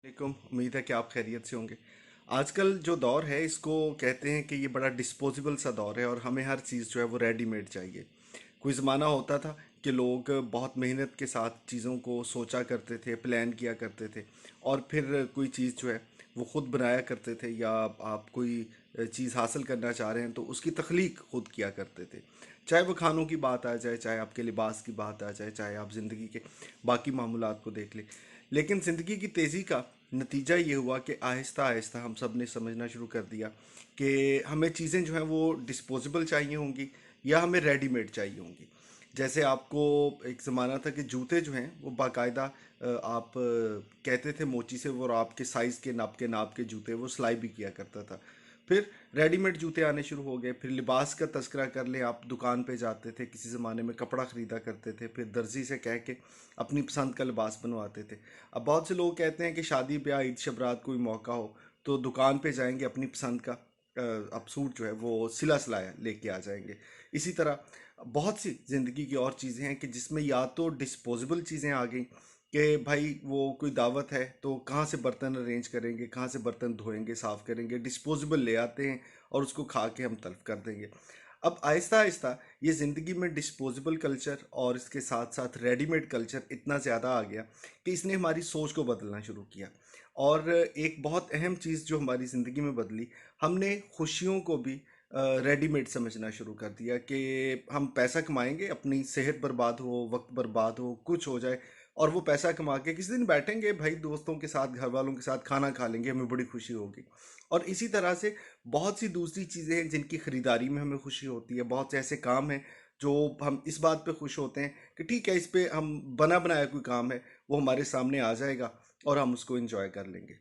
वालेकुम। उम्मीद है कि आप खैरियत से होंगे। आजकल जो दौर है इसको कहते हैं कि ये बड़ा डिस्पोजेबल सा दौर है और हमें हर चीज़ जो है वो रेडीमेड चाहिए। कोई ज़माना होता था कि लोग बहुत मेहनत के साथ चीज़ों को सोचा करते थे, प्लान किया करते थे और फिर कोई चीज़ जो है वो ख़ुद बनाया करते थे, या आप कोई चीज़ हासिल करना चाह रहे हैं तो उसकी तख्लीक खुद किया करते थे। चाहे वो खानों की बात आ जाए, चाहे आपके लिबास की बात आ जाए, चाहे आप ज़िंदगी के बाकी मामूलात को देख लें। लेकिन ज़िंदगी की तेज़ी का नतीजा ये हुआ कि आहिस्ता आहिस्ता हम सब ने समझना शुरू कर दिया कि हमें चीज़ें जो हैं वो डिस्पोजेबल चाहिए होंगी या हमें रेडीमेड चाहिए होंगी। जैसे आपको एक ज़माना था कि जूते जो हैं वो बाकायदा आप कहते थे मोची से, वो आपके साइज़ के नाप के जूते वो सिलाई भी किया करता था। फिर रेडीमेड जूते आने शुरू हो गए। फिर लिबास का तस्करा कर लें, आप दुकान पे जाते थे, किसी ज़माने में कपड़ा ख़रीदा करते थे, फिर दर्जी से कह के अपनी पसंद का लिबास बनवाते थे। अब बहुत से लोग कहते हैं कि शादी ब्याह ईद शबरात कोई मौका हो तो दुकान पे जाएंगे, अपनी पसंद का अब सूट जो है वो सिला सिलाया लेके आ जाएंगे। इसी तरह बहुत सी ज़िंदगी की और चीज़ें हैं कि जिसमें या तो डिस्पोजेबल चीज़ें आ गई कि भाई वो कोई दावत है तो कहाँ से बर्तन अरेंज करेंगे, कहाँ से बर्तन धोएंगे, साफ़ करेंगे, डिस्पोजेबल ले आते हैं और उसको खा के हम तल्फ कर देंगे। अब आहिस्ता आहिस्ता ये ज़िंदगी में डिस्पोजेबल कल्चर और इसके साथ साथ रेडीमेड कल्चर इतना ज़्यादा आ गया कि इसने हमारी सोच को बदलना शुरू किया। और एक बहुत अहम चीज़ जो हमारी ज़िंदगी में बदली, हमने खुशियों को भी रेडीमेड समझना शुरू कर दिया कि हम पैसा कमाएंगे, अपनी सेहत बर्बाद हो, वक्त बर्बाद हो, कुछ हो जाए, और वो पैसा कमा के किसी दिन बैठेंगे भाई दोस्तों के साथ, घर वालों के साथ खाना खा लेंगे, हमें बड़ी खुशी होगी। और इसी तरह से बहुत सी दूसरी चीज़ें हैं जिनकी ख़रीदारी में हमें खुशी होती है। बहुत से ऐसे काम हैं जो हम इस बात पे खुश होते हैं कि ठीक है, इस पे हम बना बनाया कोई काम है वो हमारे सामने आ जाएगा और हम उसको एंजॉय कर लेंगे।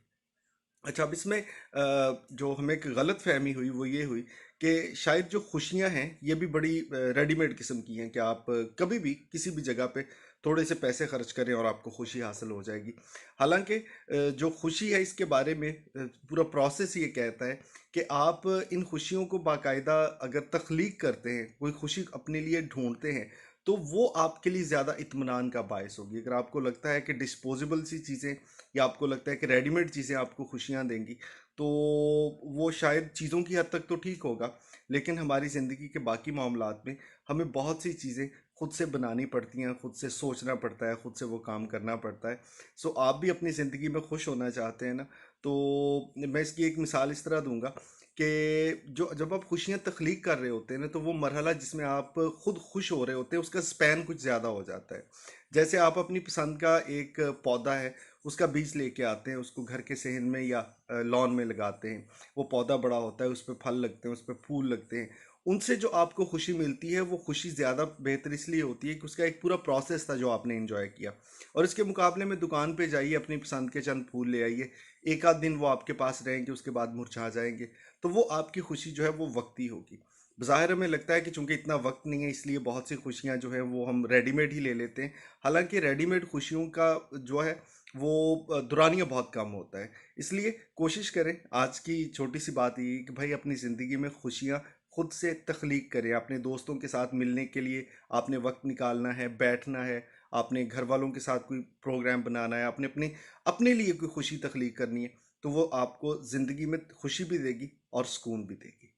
अच्छा, अब इसमें जो हमें एक गलत फहमी हुई वो ये हुई कि शायद जो खुशियां हैं ये भी बड़ी रेडीमेड किस्म की हैं कि आप कभी भी किसी भी जगह पे थोड़े से पैसे खर्च करें और आपको खुशी हासिल हो जाएगी। हालांकि जो खुशी है इसके बारे में पूरा प्रोसेस ये कहता है कि आप इन खुशियों को बाकायदा अगर तख्लीक करते हैं, कोई खुशी अपने लिए ढूंढते हैं, तो वो आपके लिए ज़्यादा इत्मीनान का बायस होगी। अगर आपको लगता है कि डिस्पोजेबल सी चीज़ें या आपको लगता है कि रेडीमेड चीज़ें आपको खुशियाँ देंगी, तो वो शायद चीज़ों की हद तक तो ठीक होगा, लेकिन हमारी ज़िंदगी के बाकी मामलात में हमें बहुत सी चीज़ें खुद से बनानी पड़ती हैं, खुद से सोचना पड़ता है, खुद से वो काम करना पड़ता है। सो आप भी अपनी ज़िंदगी में खुश होना चाहते हैं ना, तो मैं इसकी एक मिसाल इस तरह दूंगा कि जो जब आप खुशियाँ तख्लीक कर रहे होते हैं ना, तो वो मरहला जिसमें आप खुद खुश हो रहे होते हैं उसका स्पैन कुछ ज़्यादा हो जाता है। जैसे आप अपनी पसंद का एक पौधा है, उसका बीज लेके आते हैं, उसको घर के सहन में या लॉन में लगाते हैं। वो पौधा बड़ा होता है, उस पर फल लगते हैं, उस पर फूल लगते हैं। उनसे जो आपको खुशी मिलती है वो खुशी ज़्यादा बेहतर इसलिए होती है कि उसका एक पूरा प्रोसेस था जो आपने एंजॉय किया। और इसके मुकाबले में दुकान पे जाइए, अपनी पसंद के चंद फूल ले आइए, एक आध दिन वो आपके पास रहेंगे, उसके बाद मुरझा जाएंगे। तो वो आपकी खुशी जो है वो वक्ती होगी। ज़ाहिर हमें लगता है कि चूंकि इतना वक्त नहीं है इसलिए बहुत सी खुशियाँ जो है वो हम रेडीमेड ही ले लेते हैं। हालांकि रेडीमेड खुशियों का जो है वो दुरानियाँ बहुत कम होता है। इसलिए कोशिश करें, आज की छोटी सी बात ये है कि भाई अपनी ज़िंदगी में खुशियाँ खुद से तख्लीक करें। अपने दोस्तों के साथ मिलने के लिए आपने वक्त निकालना है, बैठना है, आपने घर वालों के साथ कोई प्रोग्राम बनाना है, आपने अपने अपने लिए कोई खुशी तख्लीक करनी है, तो वो आपको ज़िंदगी में खुशी भी देगी और सुकून भी देगी।